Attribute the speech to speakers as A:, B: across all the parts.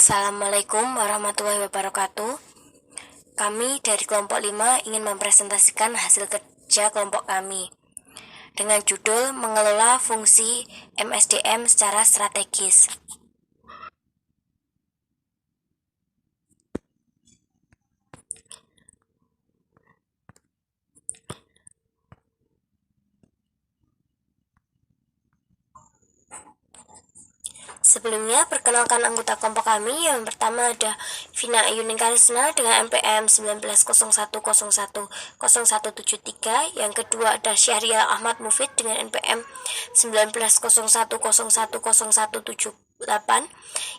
A: Assalamualaikum warahmatullahi wabarakatuh. Kami dari kelompok 5 ingin mempresentasikan hasil kerja kelompok kami dengan judul mengelola fungsi MSDM secara strategis. Sebelumnya, perkenalkan anggota kelompok kami. Yang pertama ada Vina Ayuning Karisma dengan NPM 1901010173. Yang kedua ada Syahrial Ahmad Mufid dengan NPM 1901010178.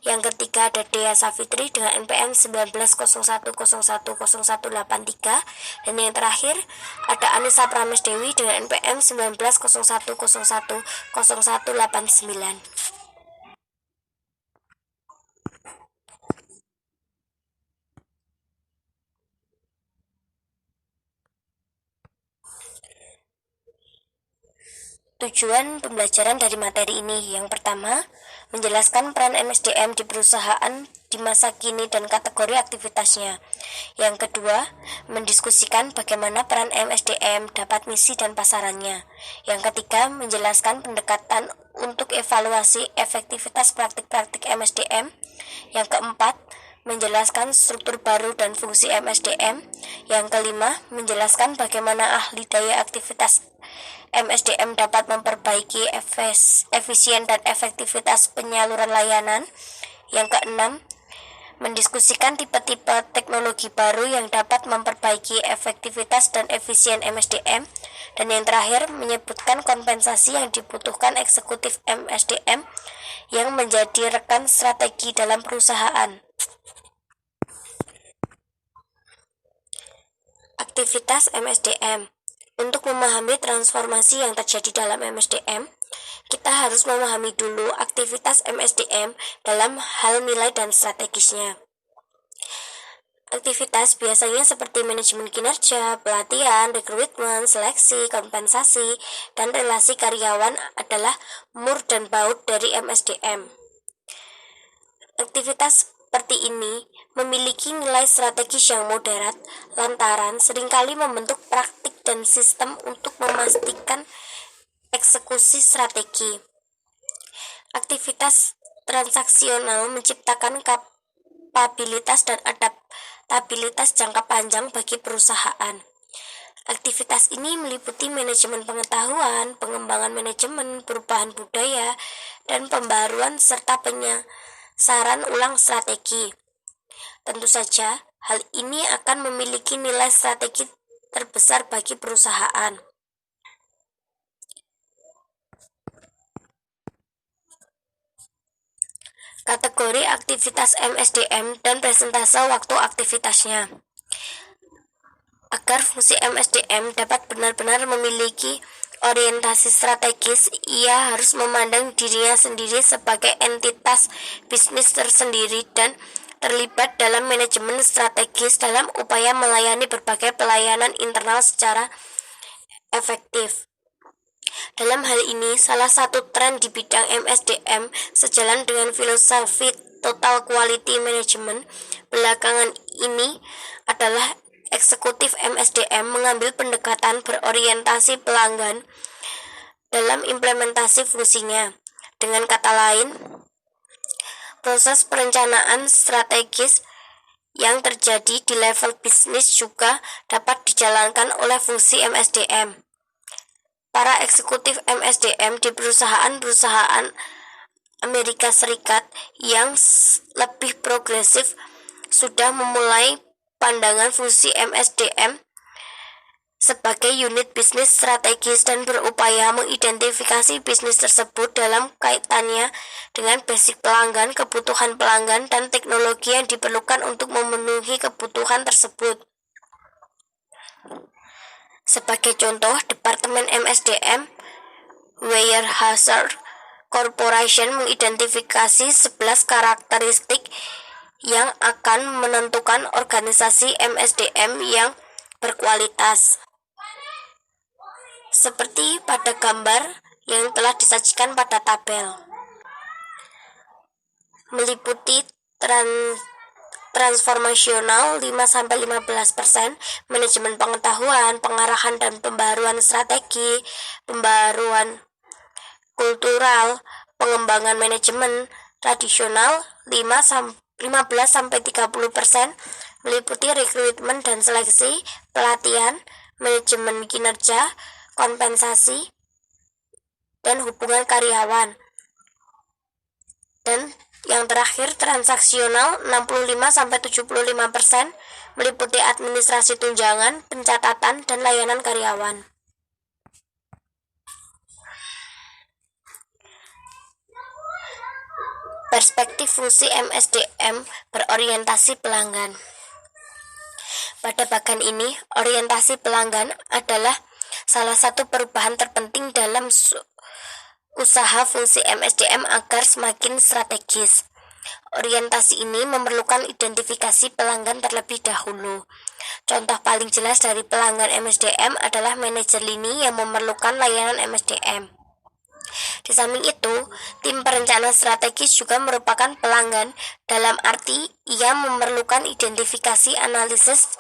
A: Yang ketiga ada Dea Safitri dengan NPM 1901010183. Dan yang terakhir ada Anissa Pramesdewi dengan NPM 1901010189. Tujuan pembelajaran dari materi ini yang pertama, menjelaskan peran MSDM di perusahaan di masa kini dan kategori aktivitasnya. Yang kedua, mendiskusikan bagaimana peran MSDM dapat misi dan pasarannya. Yang ketiga, menjelaskan pendekatan untuk evaluasi efektivitas praktik-praktik MSDM. Yang keempat, menjelaskan struktur baru dan fungsi MSDM. Yang kelima, menjelaskan bagaimana ahli daya aktivitas MSDM dapat memperbaiki efisien dan efektivitas penyaluran layanan. Yang keenam, mendiskusikan tipe-tipe teknologi baru yang dapat memperbaiki efektivitas dan efisien MSDM. Dan yang terakhir, menyebutkan kompensasi yang dibutuhkan eksekutif MSDM yang menjadi rekan strategi dalam perusahaan. Aktivitas MSDM. Untuk memahami transformasi yang terjadi dalam MSDM, kita harus memahami dulu aktivitas MSDM dalam hal nilai dan strategisnya. Aktivitas biasanya seperti manajemen kinerja, pelatihan, rekrutmen, seleksi, kompensasi, dan relasi karyawan adalah mur dan baut dari MSDM. Aktivitas seperti ini memiliki nilai strategis yang moderat, lantaran seringkali membentuk praktik dan sistem untuk memastikan eksekusi strategi. Aktivitas transaksional menciptakan kapabilitas dan adaptabilitas jangka panjang bagi perusahaan. Aktivitas ini meliputi manajemen pengetahuan, pengembangan manajemen, perubahan budaya, dan pembaruan serta penyasaran ulang strategi. Tentu saja, hal ini akan memiliki nilai strategi terbesar bagi perusahaan. Kategori aktivitas MSDM dan persentase waktu aktivitasnya. Agar fungsi MSDM dapat benar-benar memiliki orientasi strategis, ia harus memandang dirinya sendiri sebagai entitas bisnis tersendiri dan terlibat dalam manajemen strategis dalam upaya melayani berbagai pelayanan internal secara efektif. Dalam hal ini, salah satu tren di bidang MSDM sejalan dengan filosofi Total Quality Management belakangan ini adalah eksekutif MSDM mengambil pendekatan berorientasi pelanggan dalam implementasi fungsinya. Dengan kata lain, proses perencanaan strategis yang terjadi di level bisnis juga dapat dijalankan oleh fungsi MSDM. Para eksekutif MSDM di perusahaan-perusahaan Amerika Serikat yang lebih progresif sudah memulai pandangan fungsi MSDM sebagai unit bisnis strategis dan berupaya mengidentifikasi bisnis tersebut dalam kaitannya dengan basic pelanggan, kebutuhan pelanggan, dan teknologi yang diperlukan untuk memenuhi kebutuhan tersebut. Sebagai contoh, Departemen MSDM Weyerhaeuser Corporation mengidentifikasi 11 karakteristik yang akan menentukan organisasi MSDM yang berkualitas. Seperti pada gambar yang telah disajikan pada tabel. Meliputi transformasional 5-15%, manajemen pengetahuan, pengarahan dan pembaruan strategi, pembaruan kultural, pengembangan manajemen tradisional 15-30%, meliputi rekrutmen dan seleksi, pelatihan, manajemen kinerja, kompensasi, dan hubungan karyawan. Dan yang terakhir, transaksional 65-75%, meliputi administrasi tunjangan, pencatatan, dan layanan karyawan. Perspektif fungsi MSDM berorientasi pelanggan. Pada bagian ini, orientasi pelanggan adalah salah satu perubahan terpenting dalam usaha fungsi MSDM agar semakin strategis. Orientasi ini memerlukan identifikasi pelanggan terlebih dahulu. Contoh paling jelas dari pelanggan MSDM adalah manajer lini yang memerlukan layanan MSDM. Di samping itu, tim perencana strategis juga merupakan pelanggan dalam arti ia memerlukan identifikasi, analisis,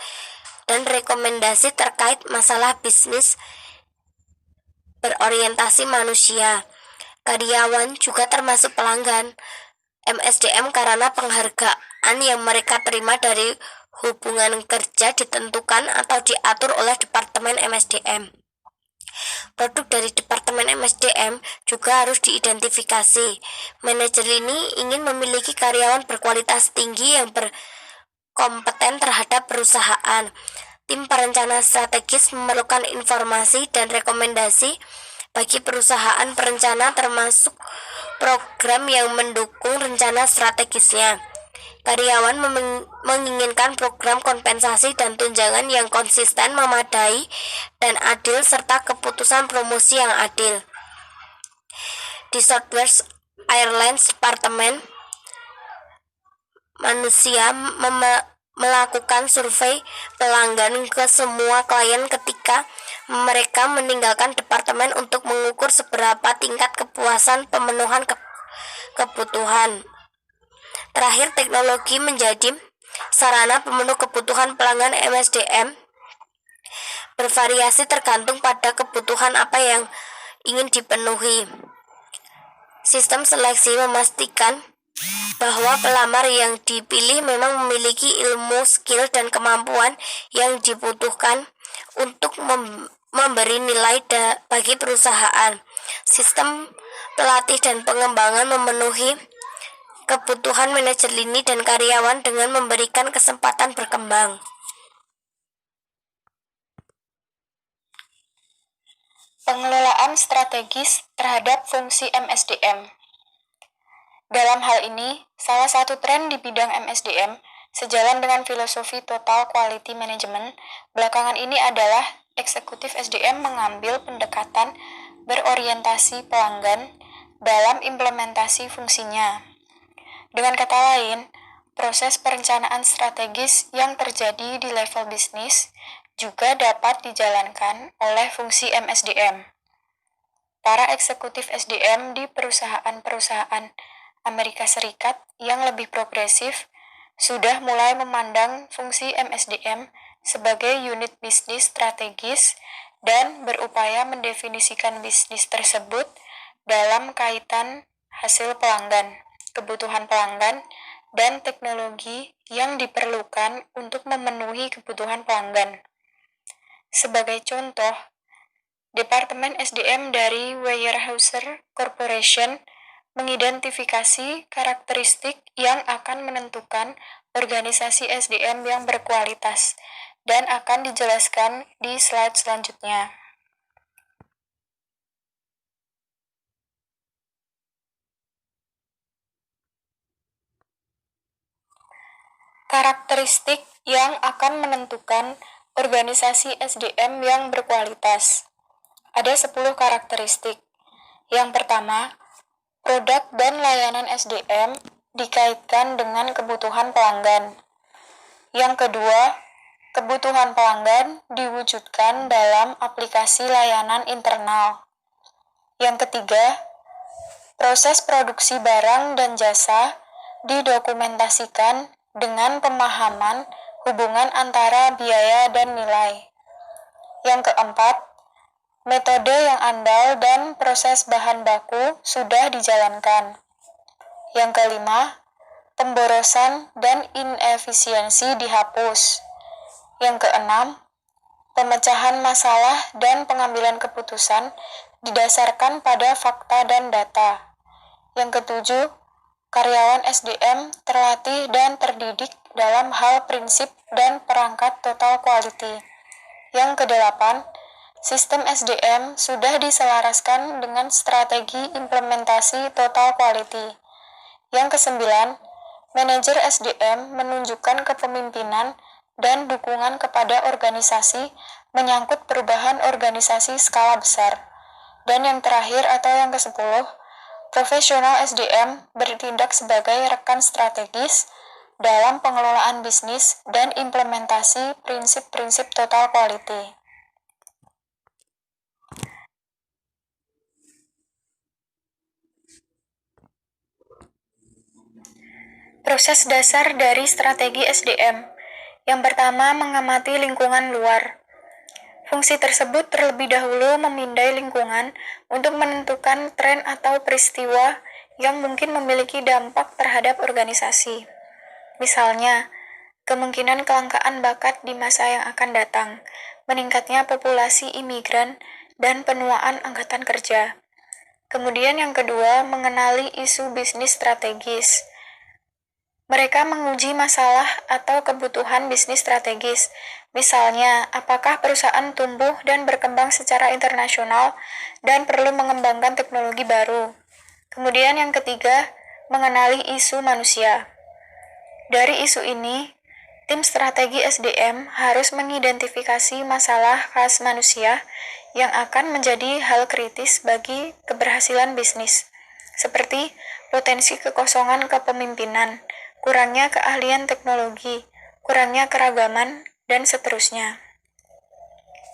A: dan rekomendasi terkait masalah bisnis berorientasi manusia. Karyawan juga termasuk pelanggan MSDM karena penghargaan yang mereka terima dari hubungan kerja ditentukan atau diatur oleh Departemen MSDM. Produk dari Departemen MSDM juga harus diidentifikasi. Manajer ini ingin memiliki karyawan berkualitas tinggi yang berkompeten terhadap perusahaan. Tim perencana strategis memerlukan informasi dan rekomendasi bagi perusahaan perencana termasuk program yang mendukung rencana strategisnya. Karyawan menginginkan program kompensasi dan tunjangan yang konsisten, memadai, dan adil, serta keputusan promosi yang adil. Di Southwest Airlines, Departemen Manusia melakukan survei pelanggan ke semua klien ketika mereka meninggalkan departemen untuk mengukur seberapa tingkat kepuasan pemenuhan kebutuhan. Terakhir, teknologi menjadi sarana pemenuh kebutuhan pelanggan MSDM. Bervariasi tergantung pada kebutuhan apa yang ingin dipenuhi. Sistem seleksi memastikan bahwa pelamar yang dipilih memang memiliki ilmu, skill, dan kemampuan yang dibutuhkan untuk memberi nilai bagi perusahaan. Sistem pelatih dan pengembangan memenuhi kebutuhan manajer lini dan karyawan dengan memberikan kesempatan berkembang.
B: Pengelolaan strategis terhadap fungsi MSDM. Dalam hal ini, salah satu tren di bidang MSDM sejalan dengan filosofi Total Quality Management belakangan ini adalah eksekutif SDM mengambil pendekatan berorientasi pelanggan dalam implementasi fungsinya. Dengan kata lain, proses perencanaan strategis yang terjadi di level bisnis juga dapat dijalankan oleh fungsi MSDM. Para eksekutif SDM di perusahaan-perusahaan Amerika Serikat yang lebih progresif sudah mulai memandang fungsi MSDM sebagai unit bisnis strategis dan berupaya mendefinisikan bisnis tersebut dalam kaitan hasil pelanggan, kebutuhan pelanggan, dan teknologi yang diperlukan untuk memenuhi kebutuhan pelanggan. Sebagai contoh, Departemen SDM dari Weyerhaeuser Corporation mengidentifikasi karakteristik yang akan menentukan organisasi SDM yang berkualitas dan akan dijelaskan di slide selanjutnya. Karakteristik yang akan menentukan organisasi SDM yang berkualitas. Ada 10 karakteristik. Yang pertama, produk dan layanan SDM dikaitkan dengan kebutuhan pelanggan. Yang kedua, kebutuhan pelanggan diwujudkan dalam aplikasi layanan internal. Yang ketiga, proses produksi barang dan jasa didokumentasikan dengan pemahaman hubungan antara biaya dan nilai. Yang keempat, metode yang andal dan proses bahan baku sudah dijalankan. Yang kelima, pemborosan dan inefisiensi dihapus. Yang keenam, pemecahan masalah dan pengambilan keputusan didasarkan pada fakta dan data. Yang ketujuh, karyawan SDM terlatih dan terdidik dalam hal prinsip dan perangkat total quality. Yang kedelapan, sistem SDM sudah diselaraskan dengan strategi implementasi total quality. Yang kesembilan, manajer SDM menunjukkan kepemimpinan dan dukungan kepada organisasi menyangkut perubahan organisasi skala besar. Dan yang terakhir atau yang ke-10, profesional SDM bertindak sebagai rekan strategis dalam pengelolaan bisnis dan implementasi prinsip-prinsip total quality. Proses dasar dari strategi SDM. Yang pertama, mengamati lingkungan luar. Fungsi tersebut terlebih dahulu memindai lingkungan untuk menentukan tren atau peristiwa yang mungkin memiliki dampak terhadap organisasi. Misalnya, kemungkinan kelangkaan bakat di masa yang akan datang, meningkatnya populasi imigran, dan penuaan angkatan kerja. Kemudian yang kedua, mengenali isu bisnis strategis. Mereka menguji masalah atau kebutuhan bisnis strategis. Misalnya, apakah perusahaan tumbuh dan berkembang secara internasional dan perlu mengembangkan teknologi baru. Kemudian yang ketiga, mengenali isu manusia. Dari isu ini, tim strategi SDM harus mengidentifikasi masalah khas manusia yang akan menjadi hal kritis bagi keberhasilan bisnis, seperti potensi kekosongan kepemimpinan, kurangnya keahlian teknologi, kurangnya keragaman, dan seterusnya.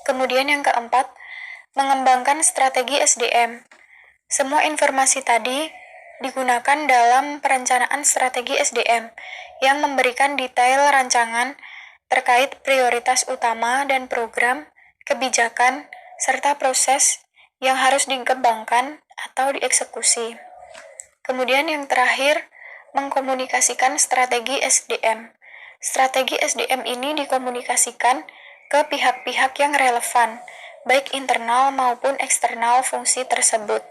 B: Kemudian yang keempat, mengembangkan strategi SDM. Semua informasi tadi digunakan dalam perencanaan strategi SDM yang memberikan detail rancangan terkait prioritas utama dan program, kebijakan, serta proses yang harus dikembangkan atau dieksekusi. Kemudian yang terakhir, mengkomunikasikan strategi SDM. Strategi SDM ini dikomunikasikan ke pihak-pihak yang relevan, baik internal maupun eksternal fungsi tersebut.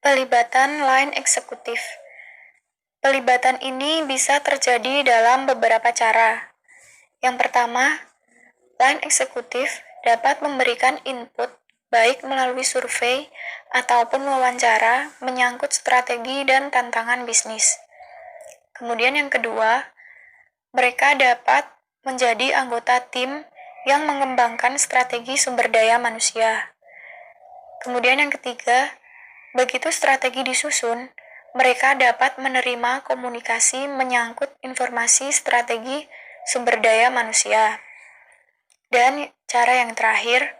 B: Pelibatan line eksekutif. Pelibatan ini bisa terjadi dalam beberapa cara. Yang pertama, line eksekutif dapat memberikan input baik melalui survei ataupun wawancara menyangkut strategi dan tantangan bisnis. Kemudian yang kedua, mereka dapat menjadi anggota tim yang mengembangkan strategi sumber daya manusia. Kemudian yang ketiga, begitu strategi disusun, mereka dapat menerima komunikasi menyangkut informasi strategi sumber daya manusia. Dan cara yang terakhir,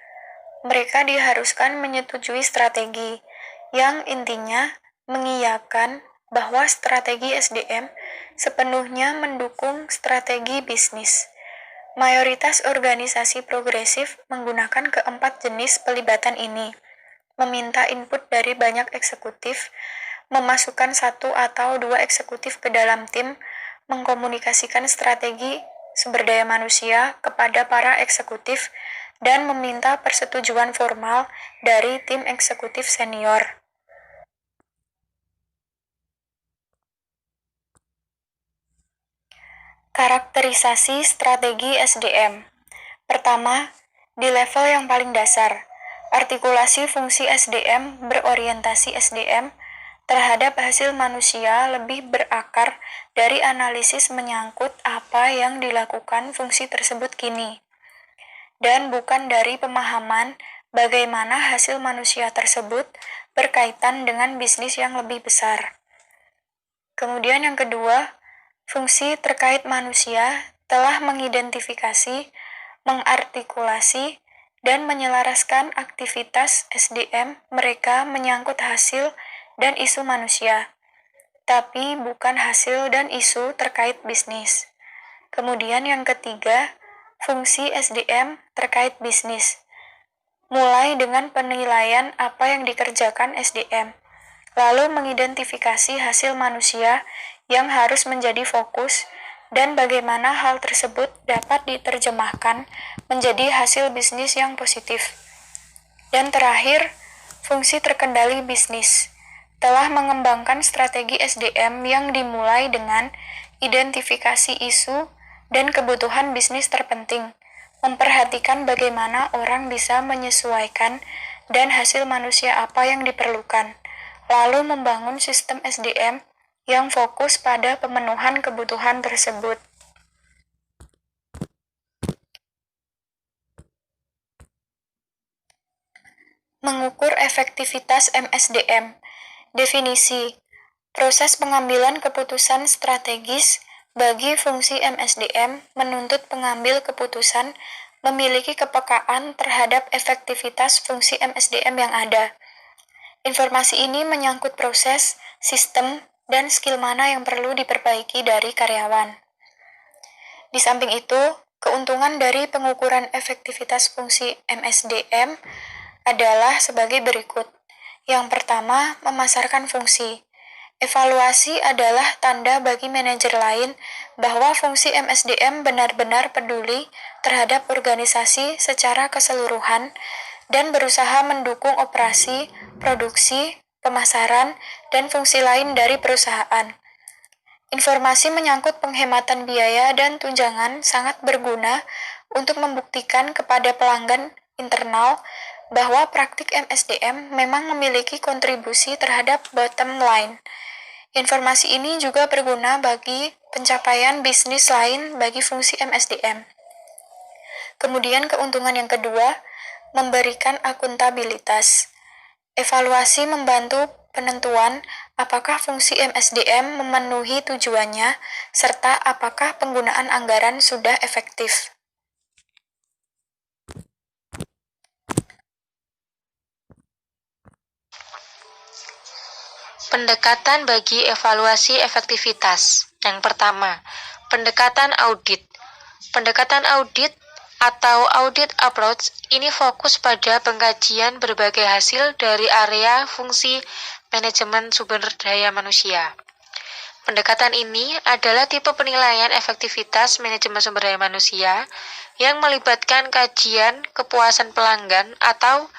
B: mereka diharuskan menyetujui strategi, yang intinya mengiyakan bahwa strategi SDM sepenuhnya mendukung strategi bisnis. Mayoritas organisasi progresif menggunakan keempat jenis pelibatan ini, meminta input dari banyak eksekutif, memasukkan satu atau dua eksekutif ke dalam tim, mengkomunikasikan strategi sumber daya manusia kepada para eksekutif, dan meminta persetujuan formal dari tim eksekutif senior. Karakterisasi strategi SDM. Pertama, di level yang paling dasar, artikulasi fungsi SDM berorientasi SDM terhadap hasil manusia lebih berakar dari analisis menyangkut apa yang dilakukan fungsi tersebut kini, dan bukan dari pemahaman bagaimana hasil manusia tersebut berkaitan dengan bisnis yang lebih besar. Kemudian yang kedua, Fungsi terkait manusia telah mengidentifikasi, mengartikulasi, dan menyelaraskan aktivitas SDM mereka menyangkut hasil dan isu manusia, tapi bukan hasil dan isu terkait bisnis. Kemudian yang ketiga, fungsi SDM terkait bisnis. Mulai dengan penilaian apa yang dikerjakan SDM, lalu mengidentifikasi hasil manusia yang harus menjadi fokus dan bagaimana hal tersebut dapat diterjemahkan menjadi hasil bisnis yang positif. Dan terakhir, fungsi terkendali bisnis telah mengembangkan strategi SDM yang dimulai dengan identifikasi isu dan kebutuhan bisnis terpenting, memperhatikan bagaimana orang bisa menyesuaikan dan hasil manusia apa yang diperlukan, lalu membangun sistem SDM yang fokus pada pemenuhan kebutuhan tersebut. Mengukur efektivitas MSDM. Definisi: proses pengambilan keputusan strategis bagi fungsi MSDM menuntut pengambil keputusan memiliki kepekaan terhadap efektivitas fungsi MSDM yang ada. Informasi ini menyangkut proses, sistem, dan skill mana yang perlu diperbaiki dari karyawan. Di samping itu, keuntungan dari pengukuran efektivitas fungsi MSDM adalah sebagai berikut. Yang pertama, memasarkan fungsi. Evaluasi adalah tanda bagi manajer lain bahwa fungsi MSDM benar-benar peduli terhadap organisasi secara keseluruhan dan berusaha mendukung operasi, produksi, pemasaran, dan fungsi lain dari perusahaan. Informasi menyangkut penghematan biaya dan tunjangan sangat berguna untuk membuktikan kepada pelanggan internal bahwa praktik MSDM memang memiliki kontribusi terhadap bottom line. Informasi ini juga berguna bagi pencapaian bisnis lain bagi fungsi MSDM. Kemudian keuntungan yang kedua, memberikan akuntabilitas. Evaluasi membantu penentuan apakah fungsi MSDM memenuhi tujuannya serta apakah penggunaan anggaran sudah efektif.
C: Pendekatan bagi evaluasi efektivitas. Yang pertama, pendekatan audit. Pendekatan audit atau audit approach ini fokus pada pengkajian berbagai hasil dari area fungsi manajemen sumber daya manusia. Pendekatan ini adalah tipe penilaian efektivitas manajemen sumber daya manusia yang melibatkan kajian kepuasan pelanggan atau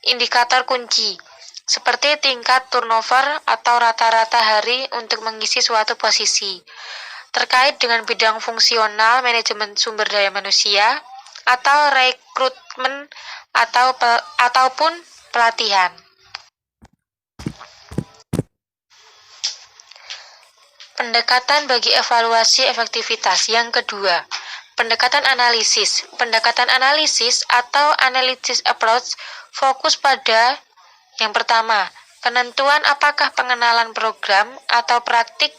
C: indikator kunci seperti tingkat turnover atau rata-rata hari untuk mengisi suatu posisi, terkait dengan bidang fungsional manajemen sumber daya manusia, atau rekrutmen ataupun pelatihan. Pendekatan bagi evaluasi efektivitas yang kedua, pendekatan analisis. Pendekatan analisis atau analysis approach fokus pada yang pertama, penentuan apakah pengenalan program atau praktik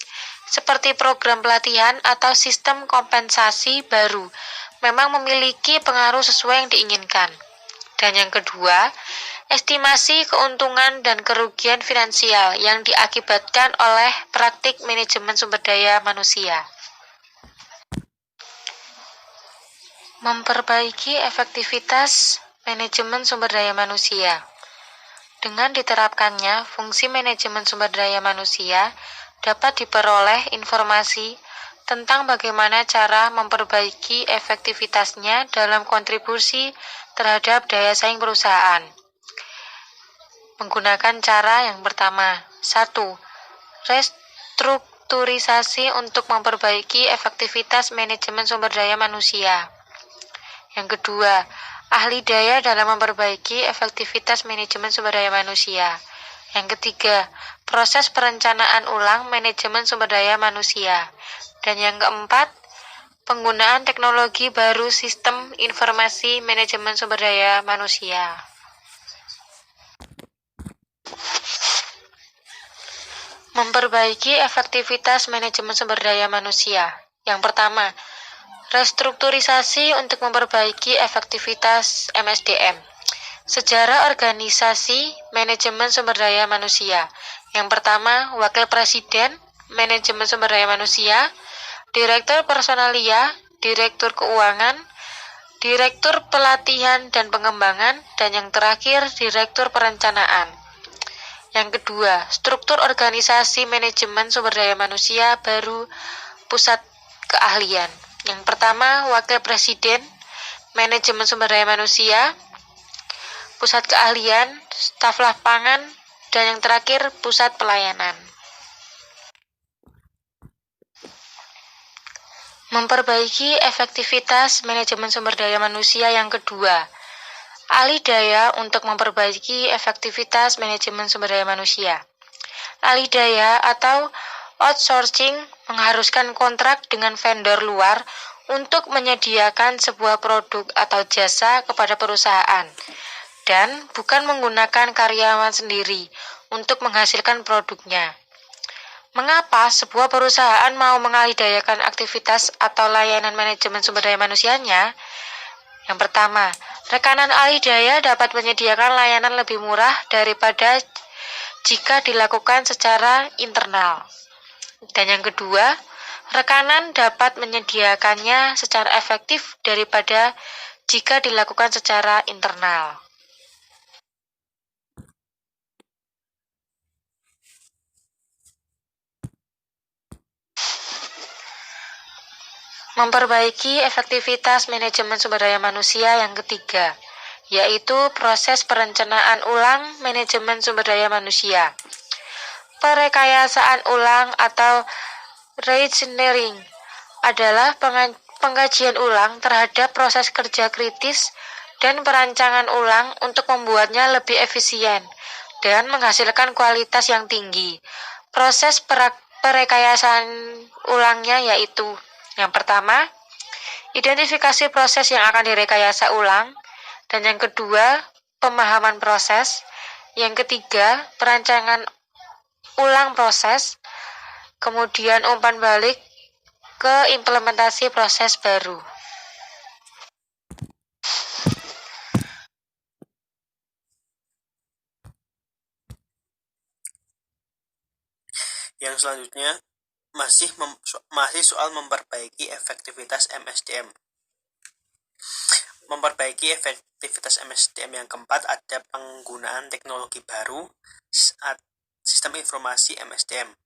C: seperti program pelatihan atau sistem kompensasi baru memang memiliki pengaruh sesuai yang diinginkan. Dan yang kedua, estimasi keuntungan dan kerugian finansial yang diakibatkan oleh praktik manajemen sumber daya manusia. Memperbaiki efektivitas manajemen sumber daya manusia. Dengan diterapkannya fungsi manajemen sumber daya manusia, dapat diperoleh informasi tentang bagaimana cara memperbaiki efektivitasnya dalam kontribusi terhadap daya saing perusahaan. Menggunakan cara yang pertama, 1. Restrukturisasi untuk memperbaiki efektivitas manajemen sumber daya manusia. Yang kedua, ahli daya dalam memperbaiki efektivitas manajemen sumber daya manusia. Yang ketiga, proses perencanaan ulang manajemen sumber daya manusia. Dan yang keempat, penggunaan teknologi baru sistem informasi manajemen sumber daya manusia. Memperbaiki efektivitas manajemen sumber daya manusia. Yang pertama, restrukturisasi untuk memperbaiki efektivitas MSDM. Sejarah organisasi manajemen sumber daya manusia. Yang pertama, Wakil Presiden, manajemen sumber daya manusia, Direktur Personalia, Direktur Keuangan, Direktur Pelatihan dan Pengembangan, dan yang terakhir, Direktur Perencanaan. Yang kedua, struktur organisasi manajemen sumber daya manusia baru pusat keahlian. Yang pertama, Wakil Presiden, manajemen sumber daya manusia, pusat keahlian, staf lapangan, dan yang terakhir, pusat pelayanan. Memperbaiki efektivitas manajemen sumber daya manusia yang kedua. Alih daya untuk memperbaiki efektivitas manajemen sumber daya manusia. Alih daya atau outsourcing mengharuskan kontrak dengan vendor luar untuk menyediakan sebuah produk atau jasa kepada perusahaan dan bukan menggunakan karyawan sendiri untuk menghasilkan produknya. Mengapa sebuah perusahaan mau mengalidayakan aktivitas atau layanan manajemen sumber daya manusianya? Yang pertama, rekanan alih daya dapat menyediakan layanan lebih murah daripada jika dilakukan secara internal. Dan yang kedua, rekanan dapat menyediakannya secara efektif daripada jika dilakukan secara internal. Memperbaiki efektivitas manajemen sumber daya manusia yang ketiga, yaitu proses perencanaan ulang manajemen sumber daya manusia. Perekayasaan ulang atau reengineering adalah pengkajian ulang terhadap proses kerja kritis dan perancangan ulang untuk membuatnya lebih efisien dan menghasilkan kualitas yang tinggi. Proses perekayasaan ulangnya yaitu yang pertama, identifikasi proses yang akan direkayasa ulang, dan yang kedua, pemahaman proses, yang ketiga, perancangan ulang proses, kemudian umpan balik ke implementasi proses baru.
D: Yang selanjutnya masih soal memperbaiki efektivitas MSDM. Memperbaiki efektivitas MSDM yang keempat ada penggunaan teknologi baru saat sistem informasi MSDM.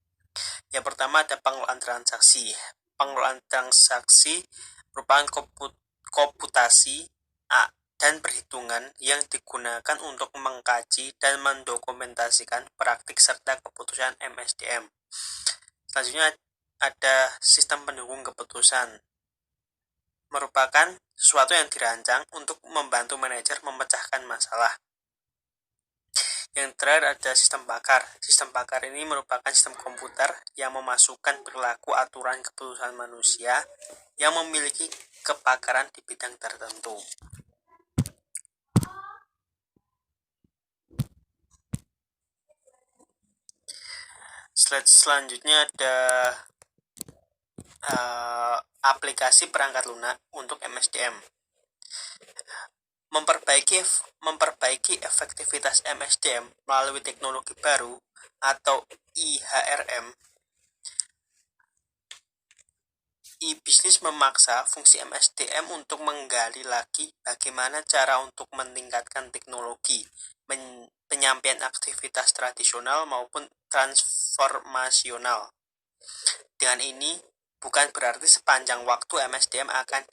D: Yang pertama ada pengelolaan transaksi. Pengelolaan transaksi merupakan komputasi dan perhitungan yang digunakan untuk mengkaji dan mendokumentasikan praktik serta keputusan MSDM. Selanjutnya ada sistem pendukung keputusan. Merupakan sesuatu yang dirancang untuk membantu manajer memecahkan masalah. Yang terakhir ada sistem pakar. Sistem pakar ini merupakan sistem komputer yang memasukkan perilaku aturan keputusan manusia yang memiliki kepakaran di bidang tertentu. Slide selanjutnya ada aplikasi perangkat lunak untuk MSDM. Memperbaiki efektivitas MSDM melalui teknologi baru atau IHRM. E-bisnis memaksa fungsi MSDM untuk menggali lagi bagaimana cara untuk meningkatkan teknologi, penyampaian aktivitas tradisional maupun transformasional. Dengan ini, bukan berarti sepanjang waktu MSDM akan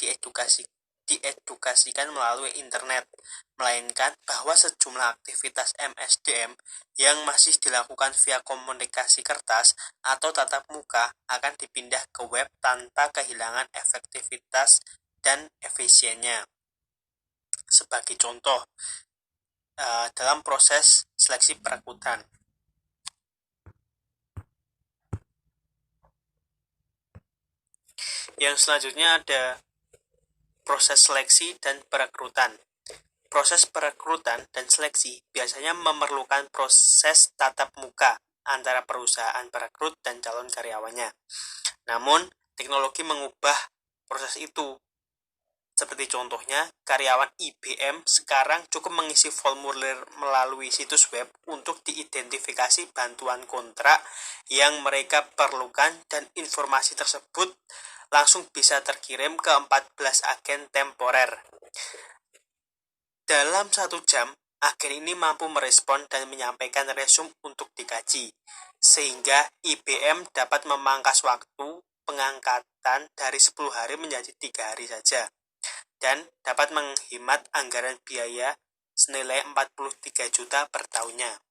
D: diedukasikan melalui internet, melainkan bahwa sejumlah aktivitas MSDM yang masih dilakukan via komunikasi kertas atau tatap muka akan dipindah ke web tanpa kehilangan efektivitas dan efisiennya. Sebagai contoh, dalam proses seleksi perekrutan. Yang selanjutnya ada proses seleksi dan perekrutan. Proses perekrutan dan seleksi biasanya memerlukan proses tatap muka antara perusahaan perekrut dan calon karyawannya. Namun, teknologi mengubah proses itu. Seperti contohnya, karyawan IBM sekarang cukup mengisi formulir melalui situs web untuk diidentifikasi bantuan kontrak yang mereka perlukan, dan informasi tersebut langsung bisa terkirim ke 14 agen temporer. Dalam 1 jam, agen ini mampu merespon dan menyampaikan resume untuk dikaji, sehingga IBM dapat memangkas waktu pengangkatan dari 10 hari menjadi 3 hari saja, dan dapat menghemat anggaran biaya senilai 43 juta per tahunnya.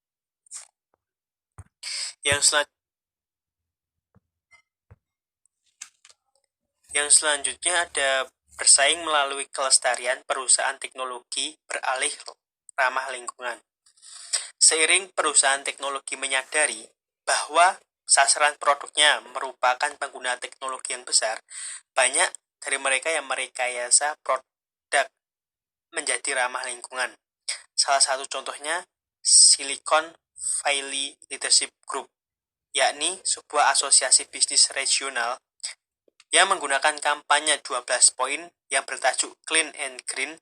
D: Yang selanjutnya ada bersaing melalui kelestarian perusahaan teknologi beralih ramah lingkungan. Seiring perusahaan teknologi menyadari bahwa sasaran produknya merupakan pengguna teknologi yang besar, banyak dari mereka yang merekayasa produk menjadi ramah lingkungan. Salah satu contohnya Silicon Valley Leadership Group, yakni sebuah asosiasi bisnis regional yang menggunakan kampanye 12 poin yang bertajuk Clean and Green,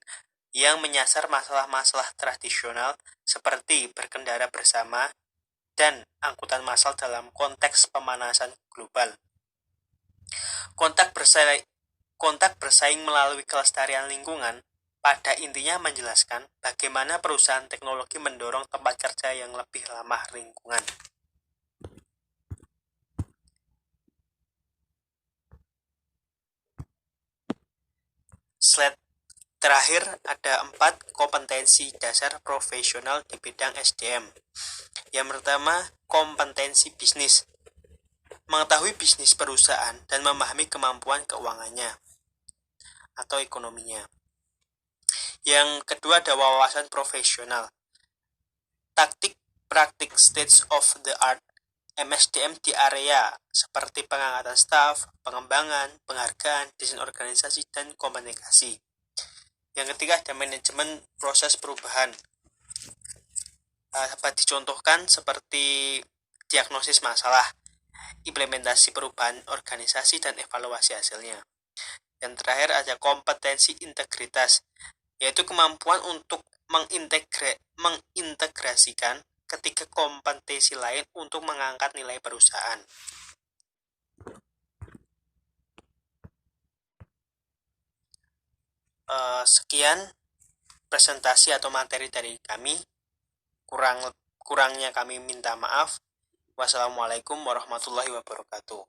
D: yang menyasar masalah-masalah tradisional seperti berkendara bersama dan angkutan massal dalam konteks pemanasan global. Kontak bersaing melalui kelestarian lingkungan pada intinya menjelaskan bagaimana perusahaan teknologi mendorong tempat kerja yang lebih ramah lingkungan. Slide terakhir ada 4 kompetensi dasar profesional di bidang SDM. Yang pertama, kompetensi bisnis. Mengetahui bisnis perusahaan dan memahami kemampuan keuangannya atau ekonominya. Yang kedua ada wawasan profesional. Taktik, praktik, state of the art MSDM di area seperti pengangkatan staf, pengembangan, penghargaan, desain organisasi, dan komunikasi. Yang ketiga ada manajemen proses perubahan. Dapat dicontohkan seperti diagnosis masalah, implementasi perubahan organisasi, dan evaluasi hasilnya. Yang terakhir ada kompetensi integritas, yaitu kemampuan untuk mengintegrasikan ketiga kompetensi lain untuk mengangkat nilai perusahaan. Sekian presentasi atau materi dari kami. Kurangnya kami minta maaf. Wassalamualaikum warahmatullahi wabarakatuh.